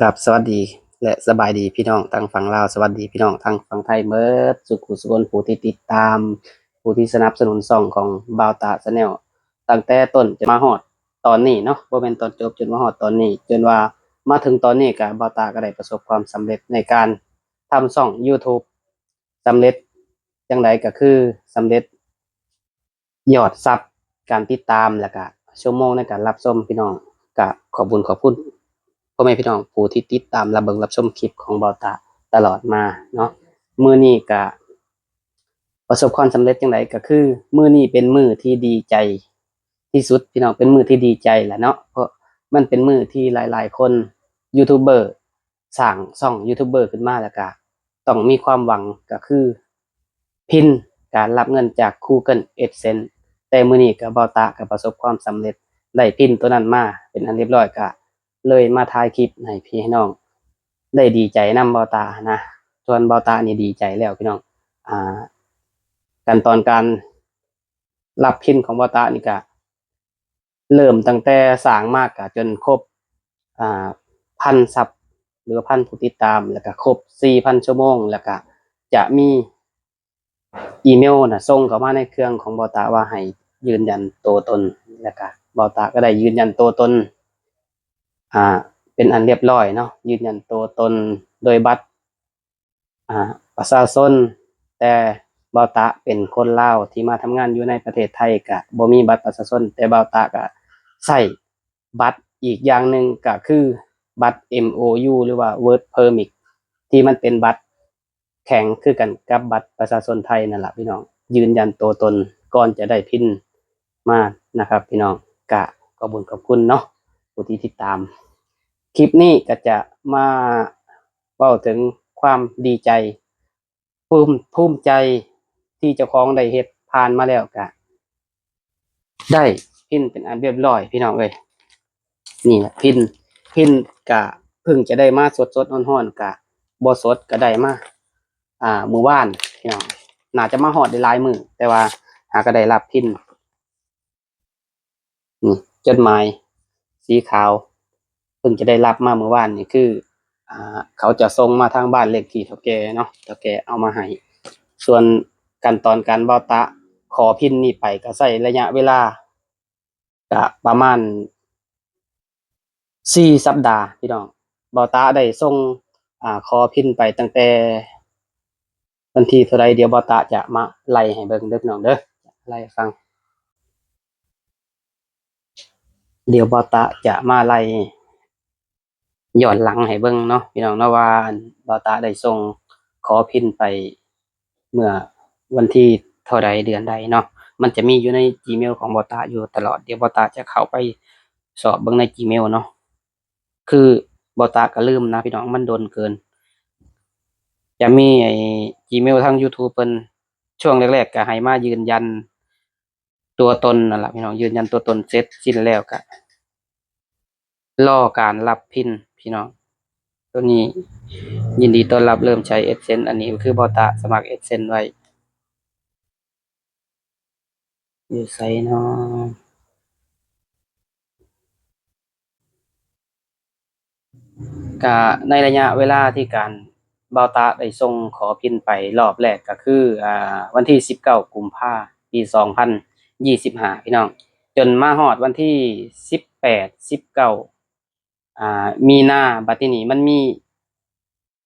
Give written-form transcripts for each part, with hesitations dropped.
ครับสวัสดีและสบายดีพี่น้องทางฝั่งลาวสวัสดีพี่น้องทางฝั่งไทยเมิดสุขุสุขนผู้ที่ติดตามผู้ที่สนับสนุนช่องของบ่าวตาชาแนลตั้งแต่ต้นจนมาฮอดตอนนี้เนาะบ่แม่นตอนจบจนมาฮอดตอนนี้จนว่ามาถึงตอนนี้ก็บ่าวตาก็ได้ประสบความสำเร็จในการทำช่อง YouTube สำเร็จจังไดก็คือสำเร็จยอดซับการติดตามแล้วก็ชั่วโมงในการรับชมพี่น้องก็ขอบคุญขอบคุณ พ่อแม่พี่น้องผู้ที่ติดตามรับเบิ่งรับชมคลิปของเบาตาตลอดมาเนาะมื้อนี้ก็ประสบความสำเร็จจังไดก็คือมื้อนี้เป็นมื้อที่ดีใจที่สุดพี่น้องเป็นมื้อที่ดีใจแหละเนาะเพราะมันเป็นมื้อที่หลายๆคนยูทูบเบอร์สร้างช่องยูทูบเบอร์ขึ้นมาแล้วก็ต้องมีความหวังก็คือพินการรับเงินจาก Google AdSense แต่มื้อนี้ก็เบาตาก็ประสบความสำเร็จได้พินตัวนั้นมาเป็นอันเรียบร้อยก็เลยมาถ่ายคลิปให้พี่ให้น้องได้ดีใจนำเบาตานะส่วนเบาตานี่ดีใจแล้วพี่น้องอ่าขั้นตอนการรับพินของเบาตานี่ก็เริ่มตั้งแต่สร้างมากก็จนครบพันซับหรือพันผู้ติดตามแล้วก็ครบ4,000ชั่วโมงแล้วก็จะมีอีเมลนะส่งเข้ามาในเครื่องของเบาตาว่าให้ยืนยันตัวตนแล้วก็เบาตาก็ได้ยืนยันตัวตนอ่าเป็นอันเรียบร้อยเนาะยืนยันตัวตนโดยบัตรประชาชนแต่เบาตาเป็นคนลาวที่มาทำงานอยู่ในประเทศไทยก็บ่มีบัตรประชาชนแต่เบาตาก็ใช้บัตรอีกอย่างหนึ่งก็คือบัตร MOU หรือว่า Work Permit ที่มันเป็นบัตรแข็งคือกันกับบัตรประชาชนไทยนั่นแหละพี่น้องยืนยันตัวตนก่อนจะได้พินมานะครับพี่น้องกะขอบคุณขอบคุณเนาะผู้ที่ติดตามคลิปนี้ก็จะมาเล่าถึงความดีใจภูมิใจที่เจ้าของได้เฮ็ดผ่านมาแล้วก็ได้พินเป็นอันเรียบร้อยพี่น้องเอ้ยนี่แหละพินกะเพิ่งจะได้มาสดๆร้อนๆกะบ่สดก็ได้มามื้อวานพี่น้องน่าจะมาฮอดได้หลายมื้อแต่ว่าหาก็ได้รับพินนี่จดหมายสีขาวเพิ่งจะได้รับมาเมื่อวานนี่คือเขาจะส่งมาทางบ้านเลขที่เฒ่าแก่เนาะเฒ่าแก่เอามาให้ส่วนขั้นตอนการเว้าตะขอพินนี้ไปก็ใช้ระยะเวลาก็ประมาณ4 สัปดาห์พี่น้องเว้าตะได้ส่งขอพินไปตั้งแต่วันที่เท่าไรเดี๋ยวเว้าตะจะมาไล่ให้เบิ่งเด้อพี่น้องเด้อไล่ให้ฟังเดี๋ยวเว้าตะจะมาไล่ย้อนหลังให้เบิ่งเนาะพี่น้องเนาะว่าเว้าตะได้ส่งขอพินไปเมื่อวันที่เท่าใดเดือนใดเนาะมันจะมีอยู่ใน Gmail ของเว้าตะอยู่ตลอดเดี๋ยวเว้าตะจะเข้าไปสอบเบิ่งใน Gmail เนาะคือเว้าตะก็ลืมนะพี่น้องมันโดนเกินจะมีไอ้ Gmail ทางยูทูบเพิ่นช่วงแรกๆก็ให้มายืนยันตัวตนนั่นล่ะพี่น้องยืนยันตัวตนเสร็จสิ้นแล้วก็รอการรับพินพี่น้องตัวนี้ยินดีต้อนรับเริ่มใช้ AdSense อันนี้ก็คือเว้าตะสมัคร AdSense ไว้อยู่ไสเนาะก็ในระยะเวลาที่การเว้าตะได้ส่งขอพินไปรอบแรกก็คือวันที่19กุมภาปี2025พี่น้องจนมาฮอดวันที่18 19มีนาบัดทีนี้มันมี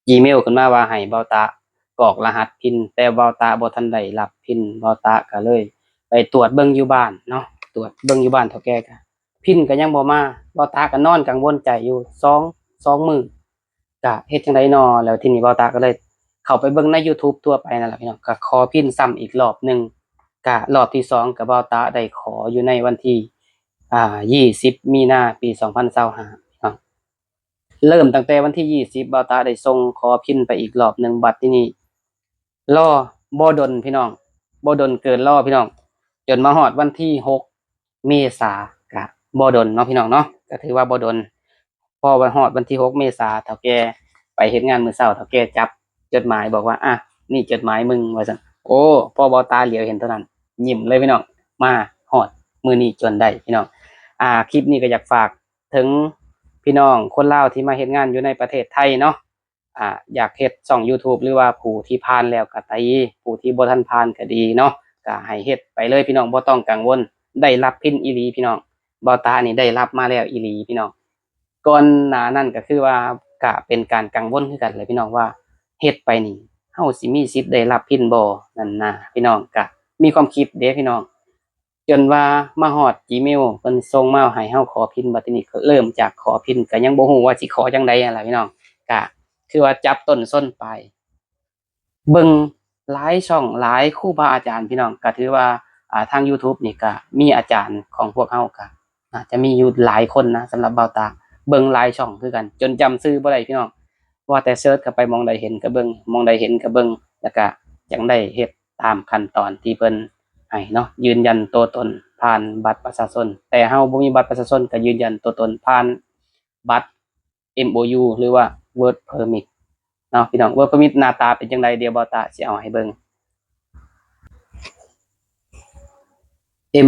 Gmail ขึ้นมาว่าให้เว้าตะกรอกรหัสพินแต่เว้าตะบ่ทันได้รับพินเว้าตะก็เลยไปตรวจเบิ่งอยู่บ้านเนาะตรวจเบิ่งอยู่บ้านเฒ่าแก่ก็พินก็ยังบ่มาเว้าตะก็นอนกังวลใจอยู่2มื้อก็เฮ็ดจั่งใดน้อแล้วทีนี้เว้าตะก็เลยเข้าไปเบิ่งในยูทูบทั่วไปนั่นล่ะพี่น้องก็ขอพินซ้ำอีกรอบหนึ่งก็รอบที่2ก็เว้าตะได้ขออยู่ในวันที่20มีนาปี2025เนาะ เริ่มตั้งแต่วันที่20บ่าวตาได้ส่งขอพินไปอีกรอบหนึ่งบัดทีนี้รอบ่ดนพี่น้องบ่ดนเกินรอพี่น้องจนมาฮอดวันที่6เมษากะบ่ดนเนาะพี่น้องเนาะก็ถือว่าบ่ดนพอวันฮอดวันที่6เมษาเฒ่าแก่ไปเฮ็ดงานมื้อเช้าเฒ่าแก่จับจดหมายบอกว่านี่จดหมายมึงว่าซั่นโอ้พอบ่าวตาเหลียวเห็นเท่านั้นยิ้มเลยพี่น้องมาฮอดมื้อนี้จนได้พี่น้องคลิปนี้ก็อยากฝากถึง พี่น้องคนลาวที่มาเฮ็ดงานอยู่ในประเทศไทยเนาะอยากเฮ็ดช่อง YouTube หรือว่าผู้ที่ผ่านแล้วก็ดีผู้ที่บ่ทันผ่านก็ดีเนาะก็ให้เฮ็ดไปเลยพี่น้องบ่ต้องกังวลได้รับพินอีหลีพี่น้องบ่าวตานี่ได้รับมาแล้วอีหลีพี่น้องก่อนหน้านั้นก็คือว่าก็เป็นการกังวลคือกันเลยพี่น้องว่าเฮ็ดไปนี่เฮาสิมีสิทธิ์ได้รับพินบ่นั่นนะพี่น้องก็มีความคิดเด้พี่น้องจนว่ามาฮอด Gmail เพิ่นส่งมาให้เฮาขอพินบัดทีนี้ก็เริ่มจากขอพินก็ยังบ่ฮู้ว่าสิขอจังใดนั่นล่ะพี่น้องก็คือว่าจับต้นส้นปลายเบิ่งหลายช่องหลายครูบาอาจารย์พี่น้องก็ถือว่าทาง YouTube นี่ก็มีอาจารย์ของพวกเฮาก็น่าจะมีอยู่หลายคนนะสำหรับบ่าวตาเบิ่งหลายช่องคือกันจนจำชื่อบ่ได้พี่น้องว่าแต่เซิร์ชเข้าไปหม้องใดเห็นก็เบิ่งหม้องใดเห็นก็เบิ่งแล้วก็จังได้เฮ็ดตามขั้นตอนที่เพิ่นให้เนาะยืนยันตัวตนผ่านบัตรประชาชนแต่เฮาบ่มีบัตรประชาชนก็ยืนยันตัวตนผ่านบัตร MOU หรือว่า Work Permit เนาะพี่น้อง Work Permit หน้าตาเป็นจังไดเดี๋ยวบ่าวตาสิเอาให้เบิ่ง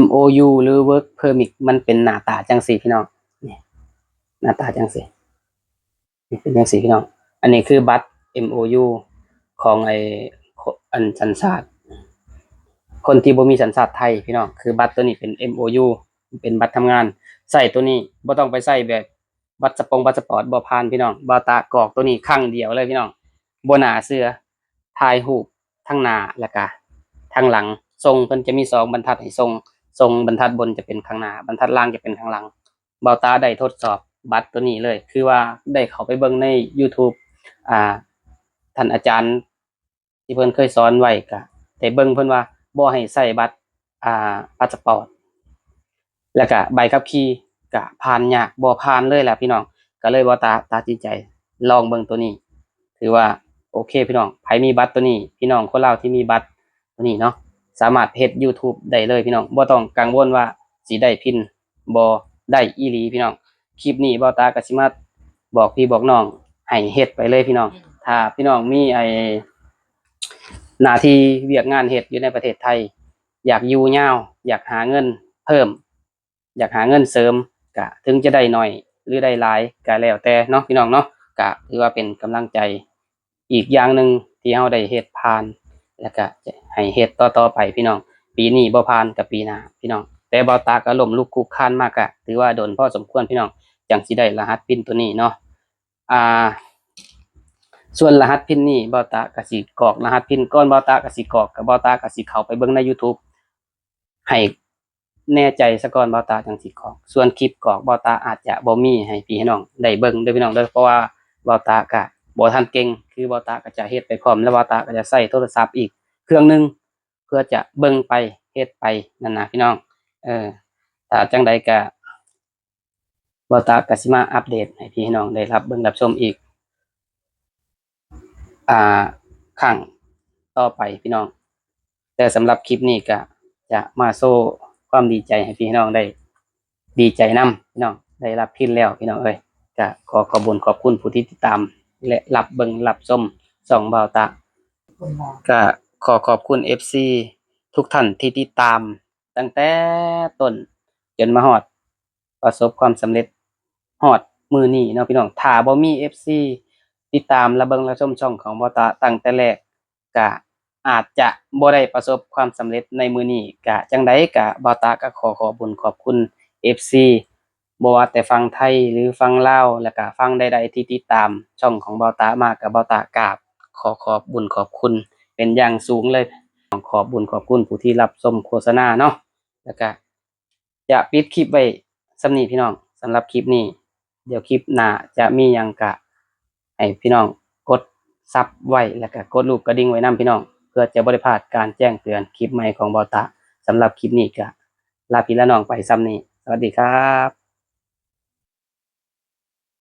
MOU หรือ Work Permit มันเป็นหน้าตาจังซี่พี่น้องนี่หน้าตาจังซี่นี่เป็นจังซี่พี่น้องอันนี้คือบัตร MOU ของอันสัญชาติคนที่บ่มีสัญชาติไทยพี่น้องคือบัตรตัวนี้เป็น MOU เป็นบัตรทำงานใช้ตัวนี้บ่ต้องไปใช้แบบบัตรพาสปอร์ตบ่ผ่านพี่น้องบ่าวตากรอกตัวนี้ครั้งเดียวเลยพี่น้องบ่น่าเชื่อถ่ายรูปทั้งหน้าแล้วก็ทั้งหลังทรงเพิ่นจะมี2บรรทัดให้ทรงบรรทัดบนจะเป็นข้างหน้าบรรทัดล่างจะเป็นข้างหลังบ่าวตาได้ทดสอบบัตรตัวนี้เลยคือว่าได้เข้าไปเบิ่งใน YouTube อ่าท่านอาจารย์ที่เพิ่นเคยสอนไว้ก็ได้เบิ่งเพิ่นว่าบ่ให้ใช้บัตรพาสปอร์ตแล้วก็ใบขับขี่ก็ผ่านยากบ่ผ่านเลยแหละพี่น้องก็เลยบ่ตัดสินใจลองเบิ่งตัวนี้ถือว่าโอเคพี่น้องไผมีบัตรตัวนี้พี่น้องคนลาวที่มีบัตรตัวนี้เนาะสามารถเฮ็ด YouTube ได้เลยพี่น้องบ่ต้องกังวลว่าสิได้พินบ่ได้อีหลีพี่น้องคลิปนี้บ่าวตาก็สิมาบอกพี่บอกน้องให้เฮ็ดไปเลยพี่น้องถ้าพี่น้องมีหน้าที่เวียกงานเฮ็ดอยู่ในประเทศไทยอยากอยู่ยาวอยากหาเงินเพิ่มอยากหาเงินเสริมก็ถึงจะได้น้อยหรือได้หลายก็แล้วแต่เนาะพี่น้องเนาะก็ถือว่าเป็นกำลังใจอีกอย่างหนึ่งที่เราได้เฮ็ดผ่านแล้วก็จะให้เฮ็ดต่อไปพี่น้องปีนี้บ่ผ่านก็ปีหน้าพี่น้องแต่บ่าวตาก็ล้มลุกคลุกคลานมากก็ถือว่าโดนพอสมควรพี่น้องจังสิได้รหัส PIN ตัวนี้เนาะอ่าส่วนรหัส PIN นี่บ่าวตาก็สิกรอกรหัส PIN ก่อนบ่าวตาก็สิกรอกกับบ่าวตาก็สิเข้าไปเบิ่งใน YouTube ให้แน่ใจซะก่อนบ่าวตาจังสิกรอกส่วนคลิปกรอกบ่าวตาอาจจะบ่มีให้พี่น้องได้เบิ่งเด้อพี่น้องเด้อเพราะว่าบ่าวตาก็บ่ทันเก่งคือบ่าวตาก็จะเฮ็ดไปพร้อมแล้วบ่าวตาก็จะใช้โทรศัพท์อีกเครื่องหนึงเพื่อจะเบิ่งไปเฮ็ดไปนั่นน่ะพี่น้องถ้าจังใดก็บ่าวตาก็สิมาอัปเดตให้พี่น้องได้รับเบิ่งรับชมอีกครั้งต่อไปพี่น้องแต่สำหรับคลิปนี้ก็จะมาโชว์ความดีใจให้พี่น้องได้ดีใจนำพี่น้องได้รับพินแล้วพี่น้องเอ้ยก็ขอบคุณผู้ที่ติดตามและรับเบิ่งรับชมช่องบ่าวตาก็ขอบคุณ FC ทุกท่านที่ติดตามตั้งแต่ต้นจนมาฮอดประสบความสำเร็จฮอดมื้อนี้เนาะพี่น้องถ้าบ่มี FC ติดตามและเบิ่งและชมช่องของบ่าวตาตั้งแต่แรกก็อาจจะบ่ได้ประสบความสำเร็จในมื้อนี้ก็จังใดก็บ่าวตาก็ขอบคุณ FC บ่ว่าแต่ฝั่งไทยหรือฝั่งลาวแล้วก็ฝั่งใดๆที่ติดตามช่องของบ่าวตามาก็บ่าวตากราบขอบคุณเป็นอย่างสูงเลยขอบคุณผู้ที่รับชมโฆษณาเนาะแล้วก็จะปิดคลิปไว้ส่ำนี้พี่น้องสำหรับคลิปนี้เดี๋ยวคลิปหน้าจะมีหยังก็ให้พี่น้องกดซับไว้แล้วก็กดรูปกระดิ่งไว้นำพี่น้องเพื่อจะบ่ได้พลาดการแจ้งเตือนคลิปใหม่ของบ่าวตาสำหรับคลิปนี้ก็ลาพี่ละน้องไปส่ำนี้สวัสดีครับ